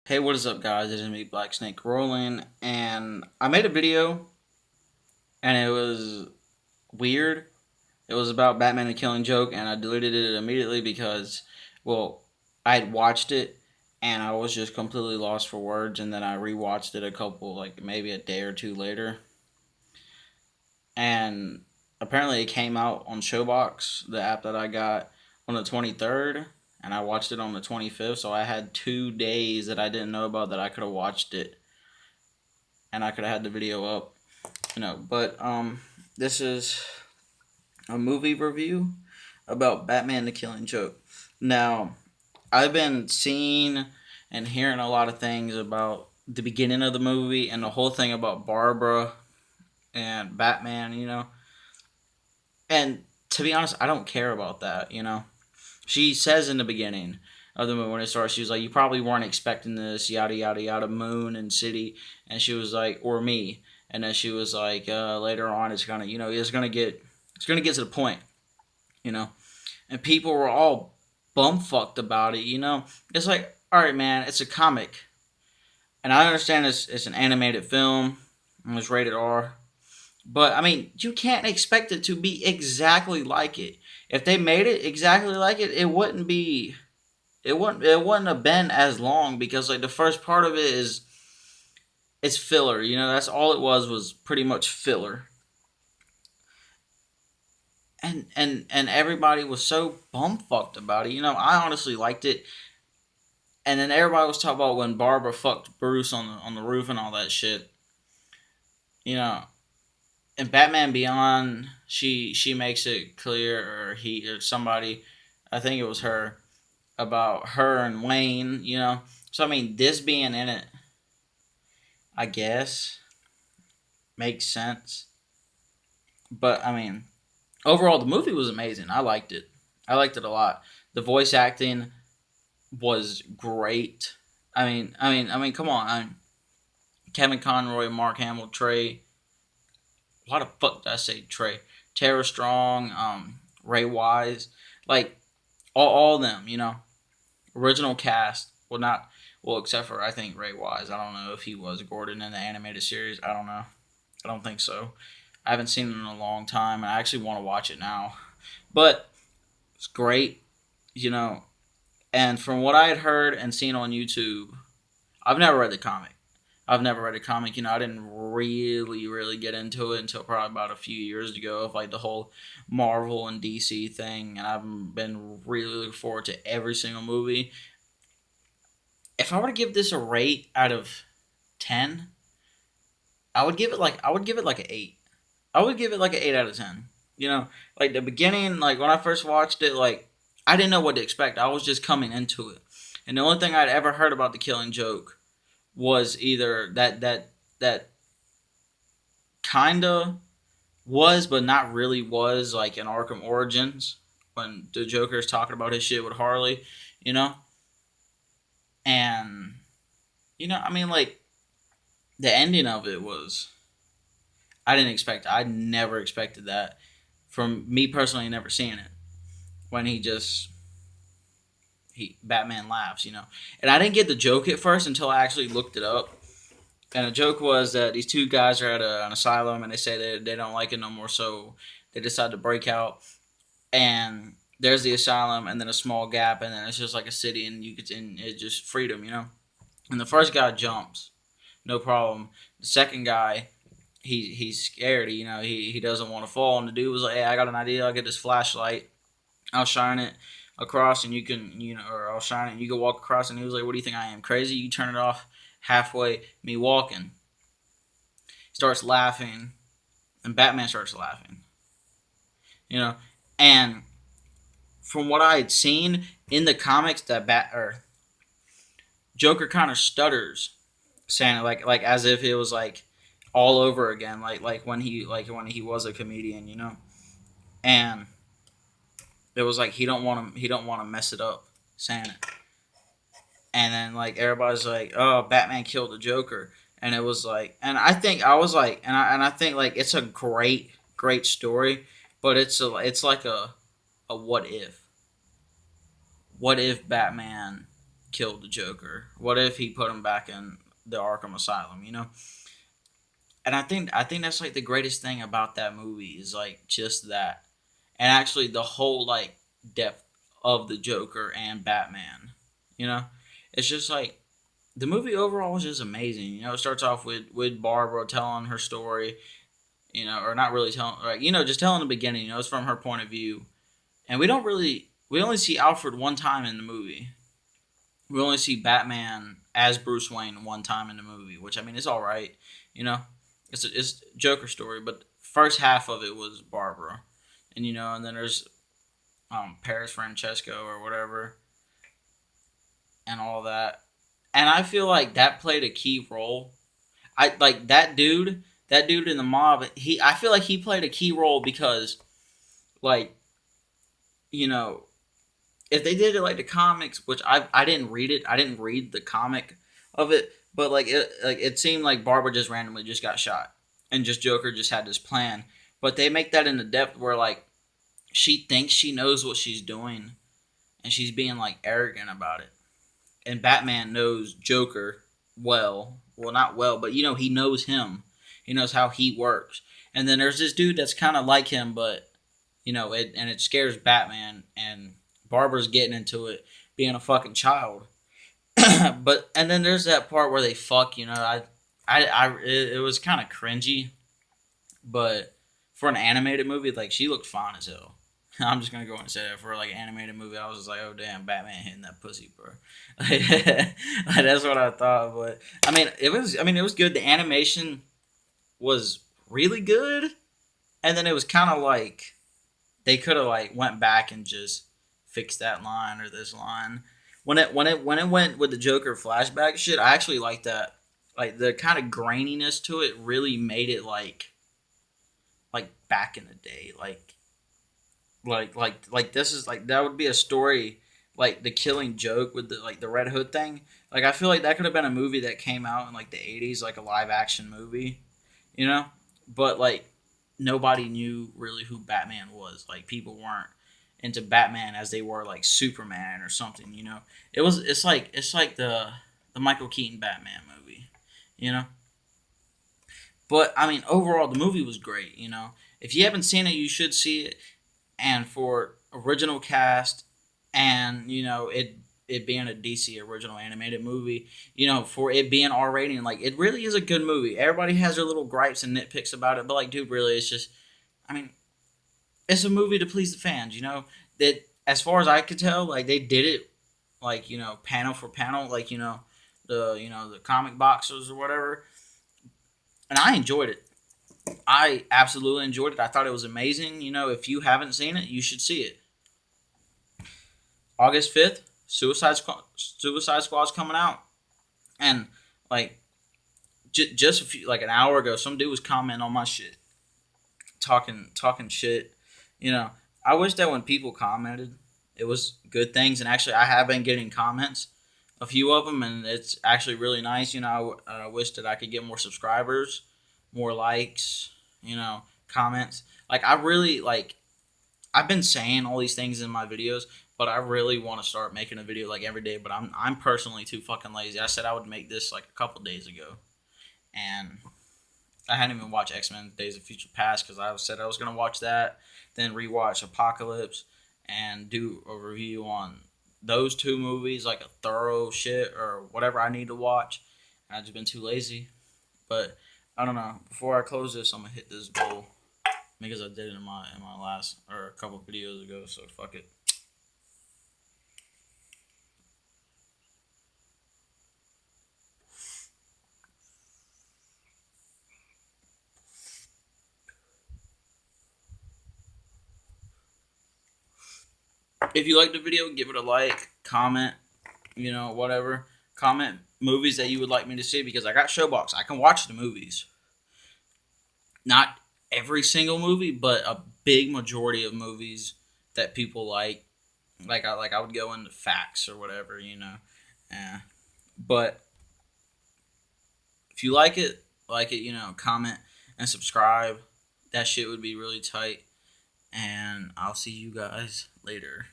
Hey, what is up, guys? It is me, Black Snake Rolling, and I made a video, and it was weird. It was about Batman the Killing Joke, and I deleted it immediately because, well, I had watched it, and I was just completely lost for words, and then I rewatched it a couple, like maybe a day or two later, and apparently it came out on Showbox, the app that I got, on the 23rd, and I watched it on the 25th, so I had 2 days that I didn't know about that I could have watched it, and I could have had the video up. But this is a movie review about Batman the Killing Joke. Now, I've been seeing and hearing a lot of things about the beginning of the movie and the whole thing about Barbara and Batman. And to be honest, I don't care about that. She says in the beginning of the movie when it starts, she was like, "You probably weren't expecting this, yada yada yada, moon and city," and she was like, "Or me," and then she was like, "Later on, it's gonna get to the point, you know." And people were all bumfucked about it. It's like, all right, man, it's a comic, and I understand it's an animated film, and it's rated R, but I mean, you can't expect it to be exactly like it. If they made it exactly like it, it wouldn't have been as long because like the first part of it is it's filler. That's all it was pretty much filler. And everybody was so bumfucked about it. I honestly liked it. And then everybody was talking about when Barbara fucked Bruce on the roof and all that shit. You know, in Batman Beyond, she makes it clear, or he or somebody, I think it was her, about her and Wayne. So I mean, this being in it, I guess makes sense. But I mean, overall, the movie was amazing. I liked it. I liked it a lot. The voice acting was great. I mean, come on. Kevin Conroy, Mark Hamill, Trey. Why the fuck did I say Trey? Tara Strong, Ray Wise, like all of them. Original cast. Well, not well, except for I think Ray Wise. I don't know if he was Gordon in the animated series. I don't know. I don't think so. I haven't seen it in a long time, and I actually want to watch it now. But it's great. You know, And from what I had heard and seen on YouTube, I've never read the comic. I've never read a comic. I didn't really get into it until probably about a few years ago of like the whole Marvel and DC thing, and I've been really looking forward to every single movie. If I were to give this a rate out of 10, I would give it like an 8. I would give it like an 8 out of 10. Like the beginning, like when I first watched it, like I didn't know what to expect. I was just coming into it, and the only thing I'd ever heard about the Killing Joke was either that kinda was, but not really was, like in Arkham Origins when the Joker's talking about his shit with Harley, you know, and I mean, like the ending of it was I didn't expect. I never expected that from me personally. Never seeing it when he Batman laughs, and I didn't get the joke at first until I actually looked it up. And the joke was that these two guys are at an asylum, and they say they don't like it no more, so they decide to break out. And there's the asylum, and then a small gap, and then it's just like a city, and it's just freedom. And the first guy jumps, no problem. The second guy, he's scared. He doesn't want to fall. And the dude was like, "Hey, I got an idea. I'll get this flashlight. I'll shine it across, and you can, or I'll shine it, and you can walk across." And he was like, "What do you think I am, crazy? You turn it off halfway, me walking." He starts laughing, and Batman starts laughing. You know, and from what I had seen in the comics, that Joker kind of stutters, saying it like as if it was like all over again, like when he was a comedian. And it was like he don't want to mess it up, saying it. And then like everybody's like, "Oh, Batman killed the Joker," and it was like, and I think I was like, and I think like it's a great story, but it's like a what if Batman? killed the Joker? What if he put him back in the Arkham Asylum? And I think that's like the greatest thing about that movie is like just that, and actually the whole like depth of the Joker and Batman. You know, it's just like the movie overall was just amazing. It starts off with Barbara telling her story. Or not really telling, like just telling the beginning. It's from her point of view, and we only see Alfred one time in the movie. We only see Batman as Bruce Wayne one time in the movie, which I mean, it's all right. You know, it's Joker story, but first half of it was Barbara, and then there's Paris Francesco or whatever, and all that. And I feel like that played a key role. I like that dude in the mob. I feel like he played a key role because, like, you know, if they did it like the comics, which I didn't read it, I didn't read the comic of it, but it seemed like Barbara just randomly just got shot, and just Joker just had this plan. But they make that in the depth where like she thinks she knows what she's doing, and she's being like arrogant about it. And Batman knows Joker well, not well, but he knows him. He knows how he works. And then there's this dude that's kind of like him, but it scares Batman, and Barbara's getting into it, being a fucking child. But and then there's that part where they fuck. It was kind of cringy, but for an animated movie, like she looked fine as hell. I'm just gonna go and say that for like an animated movie, I was just like, oh damn, Batman hitting that pussy, bro. Like, that's what I thought. But I mean, it was good. The animation was really good, and then it was kind of like they could have like went back and just fixed that line or this line. When it went with the Joker flashback shit, I actually like that. Like the kind of graininess to it really made it like back in the day, like this is like that would be a story like the Killing Joke with the Red Hood thing. Like I feel like that could have been a movie that came out in like the 80s, like a live action movie, you know? But like nobody knew really who Batman was. Like people weren't into Batman as they were like Superman or something. It's like the Michael Keaton Batman movie, you know? But I mean overall the movie was great. If you haven't seen it, you should see it. And for original cast, and it being a DC original animated movie, for it being R rating, like it really is a good movie. Everybody has their little gripes and nitpicks about it, but like, dude, really, it's just, I mean, it's a movie to please the fans. That as far as I could tell, like they did it, like panel for panel, like the comic boxers or whatever, and I enjoyed it. I absolutely enjoyed it. I thought it was amazing. If you haven't seen it, you should see it. August 5th, Suicide Squad's coming out, and like just a few like an hour ago, some dude was commenting on my shit, talking shit. I wish that when people commented, it was good things, and actually, I have been getting comments, a few of them, and it's actually really nice. I wish that I could get more subscribers, more likes, comments. Like I really like. I've been saying all these things in my videos, but I really want to start making a video like every day. But I'm personally too fucking lazy. I said I would make this like a couple days ago, and I hadn't even watched X-Men: Days of Future Past because I said I was gonna watch that, then rewatch Apocalypse, and do a review on those two movies, like a thorough shit or whatever I need to watch. And I've just been too lazy. But I don't know. Before I close this, I'm gonna hit this bowl because I did it in my last or a couple videos ago. So fuck it. If you like the video, give it a like, comment, whatever. Comment movies that you would like me to see because I got Showbox. I can watch the movies. Not every single movie, but a big majority of movies that people like. Like I would go into facts or whatever. Yeah. But if you like it, comment and subscribe. That shit would be really tight. And I'll see you guys later.